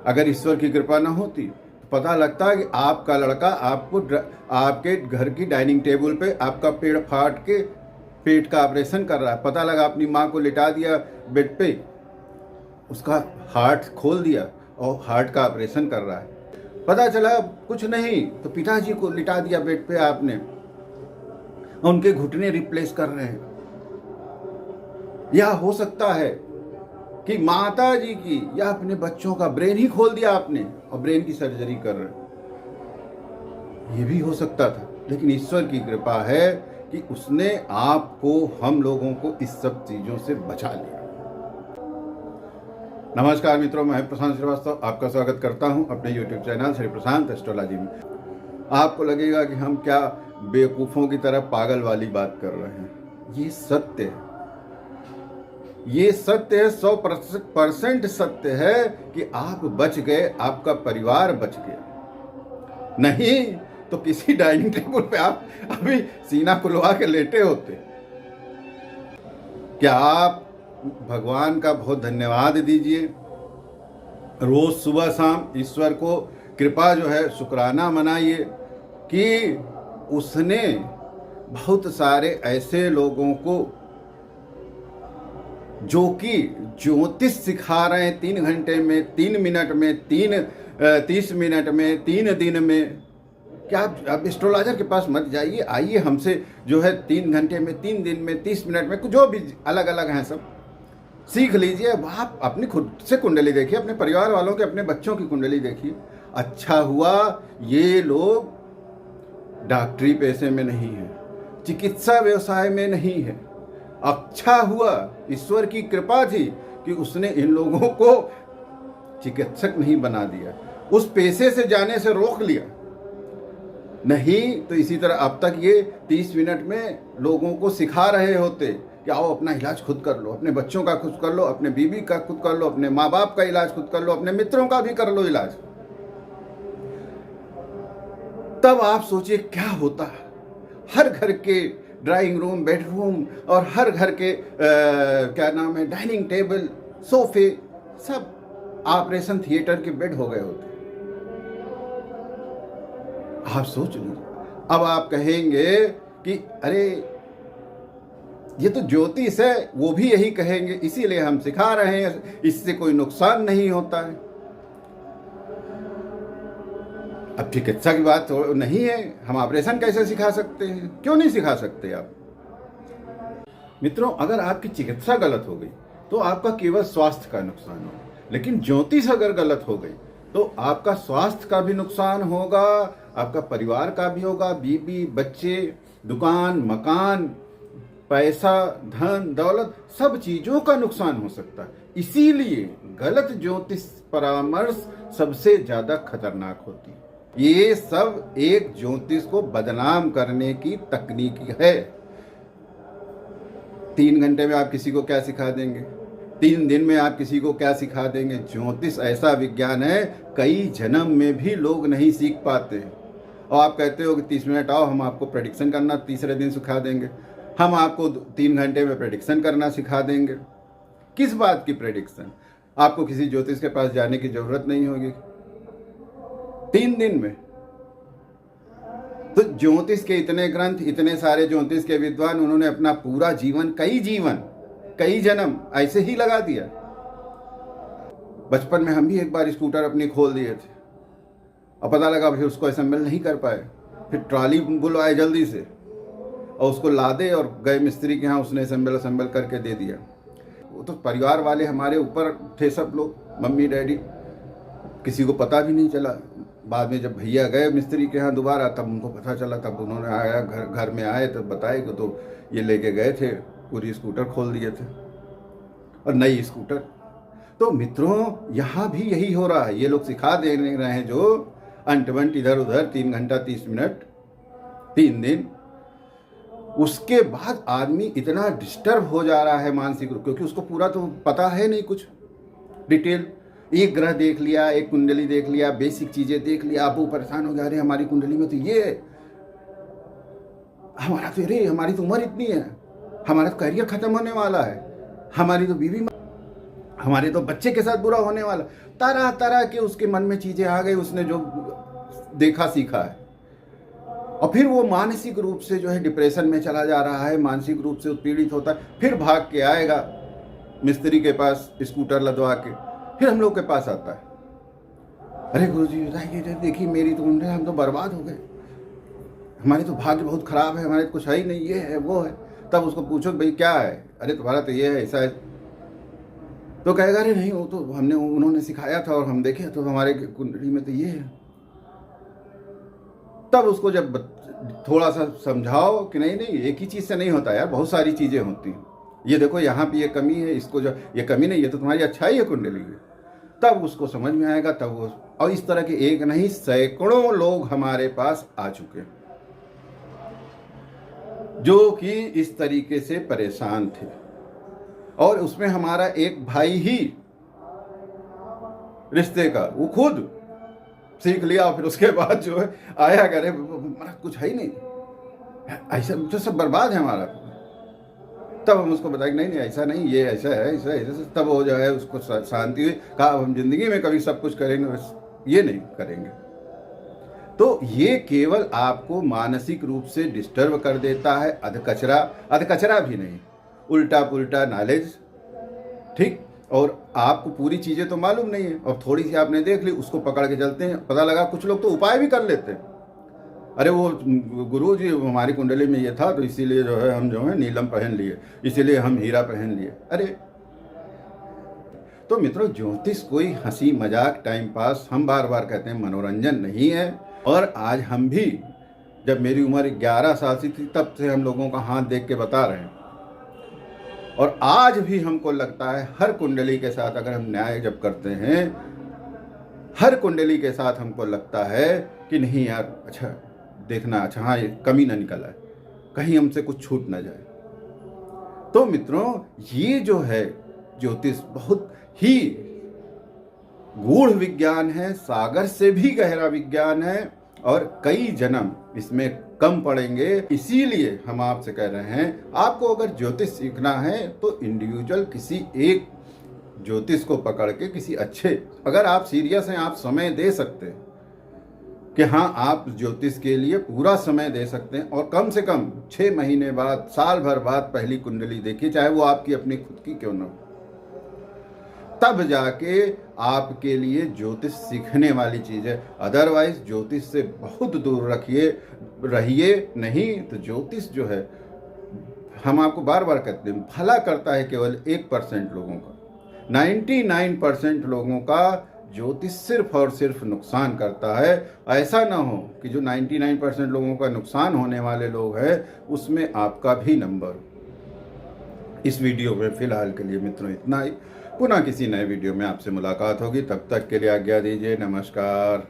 अगर ईश्वर की कृपा ना होती तो पता लगता है कि आपका लड़का आपको आपके घर की डाइनिंग टेबल पे आपका पेड़ फाड़ के पेट का ऑपरेशन कर रहा है। पता लगा अपनी माँ को लिटा दिया बेड पे, उसका हार्ट खोल दिया और हार्ट का ऑपरेशन कर रहा है। पता चला कुछ नहीं तो पिताजी को लिटा दिया बेड पे आपने, उनके घुटने रिप्लेस कर रहे हैं। यह हो सकता है कि माता जी की या अपने बच्चों का ब्रेन ही खोल दिया आपने और ब्रेन की सर्जरी कर रहे हैं। ये भी हो सकता था, लेकिन ईश्वर की कृपा है कि उसने आपको, हम लोगों को इस सब चीजों से बचा लिया। नमस्कार मित्रों, मैं प्रशांत श्रीवास्तव आपका स्वागत करता हूं अपने YouTube चैनल श्री प्रशांत एस्ट्रोलॉजी में। आपको लगेगा कि हम क्या बेवकूफ़ों की तरह पागल वाली बात कर रहे हैं। ये सत्य है, ये सत्य है, 100% सत्य है कि आप बच गए, आपका परिवार बच गया। नहीं तो किसी डाइनिंग टेबल पे आप अभी सीना खुलवा के लेटे होते। क्या आप भगवान का बहुत धन्यवाद दीजिए, रोज सुबह शाम ईश्वर को कृपा जो है शुक्राना मनाइए कि उसने बहुत सारे ऐसे लोगों को जो कि ज्योतिष सिखा रहे हैं 3 घंटे में, 3 मिनट में, 30 मिनट में, 3 दिन में। क्या आप एस्ट्रोलॉजर के पास मत जाइए, आइए हमसे जो है 3 घंटे में, 3 दिन में, 30 मिनट में, जो भी अलग अलग हैं सब सीख लीजिए। आप अपनी खुद से कुंडली देखिए, अपने परिवार वालों के, अपने बच्चों की कुंडली देखिए। अच्छा हुआ ये लोग डॉक्टरी पेशे में नहीं है, चिकित्सा व्यवसाय में नहीं है। अच्छा हुआ ईश्वर की कृपा थी कि उसने इन लोगों को चिकित्सक नहीं बना दिया, उस पेशे से जाने से रोक लिया। नहीं तो इसी तरह अब तक ये 30 मिनट में लोगों को सिखा रहे होते कि आओ अपना इलाज खुद कर लो, अपने बच्चों का खुद कर लो, अपने बीवी का खुद कर लो, अपने माँ बाप का इलाज खुद कर लो, अपने मित्रों का भी कर लो इलाज। तब आप सोचिए क्या होता। हर घर के ड्राइंग रूम, बेडरूम और हर घर के क्या नाम है, डाइनिंग टेबल, सोफे, सब ऑपरेशन थिएटर के बेड हो गए होते। आप सोच लीजिए। अब आप कहेंगे कि अरे ये तो ज्योतिष है, वो भी यही कहेंगे, इसीलिए हम सिखा रहे हैं, इससे कोई नुकसान नहीं होता है। अब चिकित्सा की बात तो नहीं है, हम ऑपरेशन कैसे सिखा सकते हैं? क्यों नहीं सिखा सकते आप? मित्रों, अगर आपकी चिकित्सा गलत हो गई तो आपका केवल स्वास्थ्य का नुकसान होगा, लेकिन ज्योतिष अगर गलत हो गई तो आपका स्वास्थ्य का भी नुकसान होगा, आपका परिवार का भी होगा, बीवी, बच्चे, दुकान, मकान, पैसा, धन दौलत, सब चीजों का नुकसान हो सकता है। इसीलिए गलत ज्योतिष परामर्श सबसे ज्यादा खतरनाक होती है। ये सब एक ज्योतिष को बदनाम करने की तकनीक है। 3 घंटे में आप किसी को क्या सिखा देंगे? 3 दिन में आप किसी को क्या सिखा देंगे? ज्योतिष ऐसा विज्ञान है, कई जन्म में भी लोग नहीं सीख पाते। और आप कहते हो कि 30 मिनट आओ, हम आपको प्रेडिक्शन करना तीसरे दिन सिखा देंगे, हम आपको 3 घंटे में प्रेडिक्शन करना सिखा देंगे। किस बात की प्रेडिक्शन? आपको किसी ज्योतिष के पास जाने की जरूरत नहीं होगी 3 दिन में। तो ज्योतिष के इतने ग्रंथ, इतने सारे ज्योतिष के विद्वान, उन्होंने अपना पूरा जीवन, कई जन्म ऐसे ही लगा दिया। बचपन में हम भी एक बार स्कूटर अपनी खोल दिए थे और पता लगा फिर उसको असेंबल नहीं कर पाए, फिर ट्रॉली बुलवाए जल्दी से और उसको लादे और गए मिस्त्री के यहाँ, उसने असेंबल करके दे दिया। वो तो परिवार वाले हमारे ऊपर थे सब लोग, मम्मी डैडी, किसी को पता भी नहीं चला। बाद में जब भैया गए मिस्त्री के यहाँ दोबारा, तब उनको पता चला, तब उन्होंने आया, घर में आए तो बताए कि तो ये लेके गए थे, पूरी स्कूटर खोल दिए थे और नई स्कूटर। तो मित्रों, यहाँ भी यही हो रहा है। ये लोग सिखा दे रहे हैं जो अंट-बंट इधर उधर, 3 घंटा 30 मिनट, 3 दिन। उसके बाद आदमी इतना डिस्टर्ब हो जा रहा है मानसिक रूप, क्योंकि उसको पूरा तो पता है नहीं कुछ डिटेल। एक ग्रह देख लिया, एक कुंडली देख लिया, बेसिक चीजें देख लिया, आप वो परेशान हो जा रहे हैं, हमारी कुंडली में तो ये है, हमारी तो उम्र इतनी है, हमारा तो करियर खत्म होने वाला है, हमारी तो बीवी। हमारे तो बच्चे के साथ बुरा होने वाला, तरह तरह के उसके मन में चीज़ें आ गई, उसने जो देखा सीखा है, और फिर वो मानसिक रूप से जो है डिप्रेशन में चला जा रहा है, मानसिक रूप से उत्पीड़ित होता है, फिर भाग के आएगा मिस्त्री के पास स्कूटर लदवा के, फिर हम लोग के पास आता है, अरे गुरुजी बताइए, देखिए मेरी तो कुंडली, हम तो बर्बाद हो गए, हमारी तो भाग्य बहुत खराब है, हमारे तो कुछ है ही नहीं, ये है वो है। तब उसको पूछो भाई क्या है, अरे तुम्हारा तो ये है, ऐसा है, तो कहेगा अरे नहीं वो तो हमने उन्होंने सिखाया था और हम देखे तो हमारे कुंडली में तो ये है। तब उसको जब थोड़ा सा समझाओ कि नहीं नहीं एक ही चीज़ से नहीं होता यार, बहुत सारी चीज़ें होती हैं, ये देखो यहाँ पे ये कमी है, इसको जो ये कमी नहीं, ये तो तुम्हारी अच्छाई है कुंडली की, तब उसको समझ में आएगा। तब वो, और इस तरह के एक नहीं सैकड़ों लोग हमारे पास आ चुके हैं जो कि इस तरीके से परेशान थे, और उसमें हमारा एक भाई ही रिश्ते का, वो खुद सीख लिया, फिर उसके बाद जो है आया करे हमारा कुछ है ही नहीं, ऐसा तो सब बर्बाद है हमारा। तब हम उसको बताएं नहीं नहीं ऐसा नहीं, ये ऐसा है, ऐसा ऐसा, तब वो जो है उसको शांति हुई, कहा हम जिंदगी में कभी सब कुछ करेंगे, बस ये नहीं करेंगे। तो ये केवल आपको मानसिक रूप से डिस्टर्ब कर देता है, अधकचरा भी नहीं, उल्टा पुल्टा नॉलेज, ठीक, और आपको पूरी चीज़ें तो मालूम नहीं है, और थोड़ी सी आपने देख ली, उसको पकड़ के चलते हैं। पता लगा कुछ लोग तो उपाय भी कर लेते हैं, अरे वो गुरु जी हमारी कुंडली में ये था तो इसीलिए जो है हम जो है नीलम पहन लिए, इसीलिए हम हीरा पहन लिए। अरे तो मित्रों, ज्योतिष कोई हंसी मजाक टाइम पास, हम बार बार कहते हैं मनोरंजन नहीं है। और आज हम भी, जब मेरी उम्र 11 साल की थी तब से हम लोगों का हाथ देख के बता रहे हैं, और आज भी हमको लगता है हर कुंडली के साथ अगर हम न्याय जब करते हैं, हर कुंडली के साथ हमको लगता है कि नहीं यार, अच्छा देखना, अच्छा हाँ ये कमी ना निकल आए, कहीं हमसे कुछ छूट ना जाए। तो मित्रों, ये जो है ज्योतिष बहुत ही गूढ़ विज्ञान है, सागर से भी गहरा विज्ञान है, और कई जन्म इसमें कम पड़ेंगे। इसीलिए हम आपसे कह रहे हैं, आपको अगर ज्योतिष सीखना है तो इंडिविजुअल किसी एक ज्योतिष को पकड़ के, किसी अच्छे, अगर आप सीरियस हैं, आप समय दे सकते हैं कि हाँ आप ज्योतिष के लिए पूरा समय दे सकते हैं, और कम से कम 6 महीने बाद, साल भर बाद पहली कुंडली देखिए, चाहे वो आपकी अपनी खुद की क्यों ना हो, तब जाके आपके लिए ज्योतिष सीखने वाली चीज़ है। अदरवाइज ज्योतिष से बहुत दूर रहिए। नहीं तो ज्योतिष जो है, हम आपको बार बार कहते हैं, भला करता है केवल 1% लोगों का, 99% लोगों का ज्योतिष सिर्फ और सिर्फ नुकसान करता है। ऐसा ना हो कि जो 99% लोगों का नुकसान होने वाले लोग हैं उसमें आपका भी नंबर। इस वीडियो में फिलहाल के लिए मित्रों इतना ही। पुनः किसी नए वीडियो में आपसे मुलाकात होगी, तब तक के लिए आज्ञा दीजिए। नमस्कार।